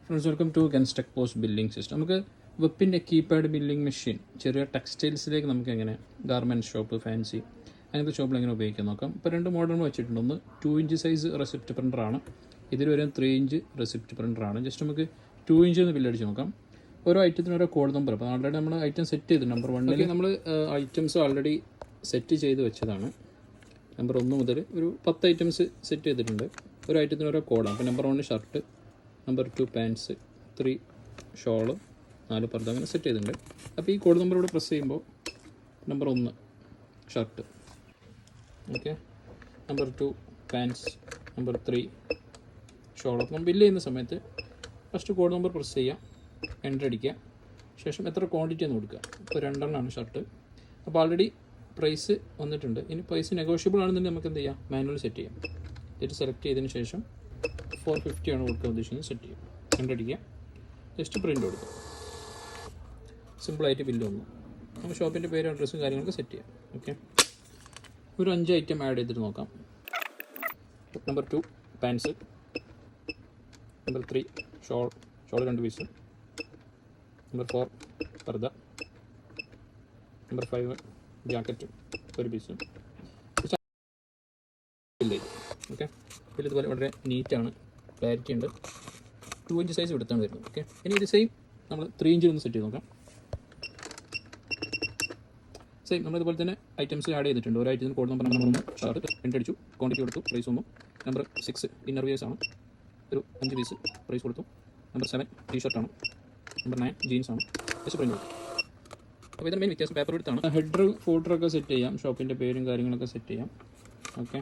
Friends, welcome to ഗൻസ്റ്റെക് post billing system. നമുക്ക് വെപ്പിൻ്റെ കീപാഡ് ബില്ലിംഗ് മെഷീൻ ചെറിയ ടെക്സ്റ്റൈൽസിലേക്ക് നമുക്ക് എങ്ങനെ ഗാർമെൻറ്റ് ഷോപ്പ്, ഫാൻസി അങ്ങനത്തെ ഷോപ്പിൽ എങ്ങനെ ഉപയോഗിക്കാൻ നോക്കാം. ഇപ്പോൾ രണ്ട് മോഡൽ വെച്ചിട്ടുണ്ട്. ഒന്ന് 2 ഇഞ്ച് സൈസ് റെസിപ്റ്റ് പ്രിൻ്ററാണ്, ഇതിൽ വരെ 3 ഇഞ്ച് റെസിപ്റ്റ് പ്രിൻ്ററാണ്. ജസ്റ്റ് നമുക്ക് 2 ഇഞ്ച് എന്ന് ബില്ലടിച്ച് നോക്കാം. ഓരോ ഐറ്റത്തിന് ഓരോ കോഡ് നമ്പർ. അപ്പോൾ ഓൾറെഡി നമ്മൾ ഐറ്റം സെറ്റ് ചെയ്തു. നമ്പർ 1 നമ്മൾ ഐറ്റംസ് ഓൾറെഡി സെറ്റ് ചെയ്ത് വെച്ചതാണ്. നമ്പർ 1 മുതൽ ഒരു 10 ഐറ്റംസ് സെറ്റ് ചെയ്തിട്ടുണ്ട്. ഒരു ഐറ്റത്തിന് ഓരോ കോഡാണ്. അപ്പോൾ number 1 shirt, number 2 pants, 3 shawl, 4 പർദ്ദ, അങ്ങനെ സെറ്റ് ചെയ്തിട്ടുണ്ട്. അപ്പോൾ ഈ കോഡ് നമ്പർ ഇവിടെ പ്രസ് ചെയ്യുമ്പോൾ number 1 shirt, okay, number 2 pants, number 3 shawl. അപ്പം ബില്ല് ചെയ്യുന്ന സമയത്ത് ഫസ്റ്റ് കോഡ് നമ്പർ പ്രസ് ചെയ്യാം, എൻ്റർ അടിക്കുക, ശേഷം എത്ര ക്വാണ്ടിറ്റി എന്ന് കൊടുക്കുക. ഇപ്പോൾ 2 എണ്ണമാണ് ഷർട്ട്. അപ്പോൾ ഓൾറെഡി പ്രൈസ് വന്നിട്ടുണ്ട്. ഇനി പ്രൈസ് നെഗോഷ്യബിൾ ആണെന്നുണ്ടെങ്കിൽ നമുക്ക് എന്ത് ചെയ്യാം, മാനുവൽ സെറ്റ് ചെയ്യാം. ഇത് സെലക്ട് ചെയ്തതിന് ശേഷം 450 ആണ് കൊടുക്കാൻ ഉദ്ദേശിക്കുന്നത്, സെറ്റ് ചെയ്യും, എൻ്റർ അടിക്കുക, ജസ്റ്റ് പ്രിൻ്റ് കൊടുക്കുക. സിമ്പിളായിട്ട് ബില്ല് വന്നു. നമുക്ക് ഷോപ്പിൻ്റെ പേര്, അഡ്രസ്സും കാര്യങ്ങളൊക്കെ സെറ്റ് ചെയ്യാം. ഓക്കെ, ഒരു 5 ഐറ്റം ആഡ് ചെയ്തിട്ട് നോക്കാം. Number 2 pants, number 3 shawl 2 piece, number 4 പർദ്ദ, നമ്പർ 5 ജാക്കറ്റ് 1 പീസ്. ഓക്കെ, ഇതിൽ ഇതുപോലെ വളരെ നീറ്റാണ്, ക്ലാരിറ്റി ഉണ്ട്. 2 ഇഞ്ച് സൈസ് എടുത്താണ് വരുന്നത്. ഓക്കെ, ഇനി ഇത് സെയിം നമ്മൾ 3 ഇഞ്ചിൽ ഒന്ന് സെറ്റ് ചെയ്ത് നോക്കാം. സെയിം നമ്മളിതുപോലെ തന്നെ ഐറ്റംസ് ആഡ് ചെയ്തിട്ടുണ്ട്. ഒരു ഐറ്റത്തിന് കോഡ് നമ്പർ 1 ഷർട്ട്, എൻ്റർ അടിച്ചു, ക്വാണ്ടിറ്റി കൊടുത്തു, പ്രൈസ് വന്നു. നമ്പർ 6 ഇന്നർ വിയേഴ്സ് ആണ്, ഒരു 5 പീസ് പ്രൈസ് കൊടുത്തു. നമ്പർ 7 ടീഷർട്ടാണ്. നമ്പർ 9 ജീൻസ് ആണ്, ജസ്റ്റ് പ്രിൻ്റ് കൊടുത്തു. അപ്പോൾ ഇതിൻ്റെ മെയിൻ വ്യത്യാസം പേപ്പർ എടുത്താണ്. ഹെഡർ ഫോൾഡറൊക്കെ സെറ്റ് ചെയ്യാം, ഷോപ്പിൻ്റെ പേരും കാര്യങ്ങളൊക്കെ സെറ്റ് ചെയ്യാം. ഓക്കെ,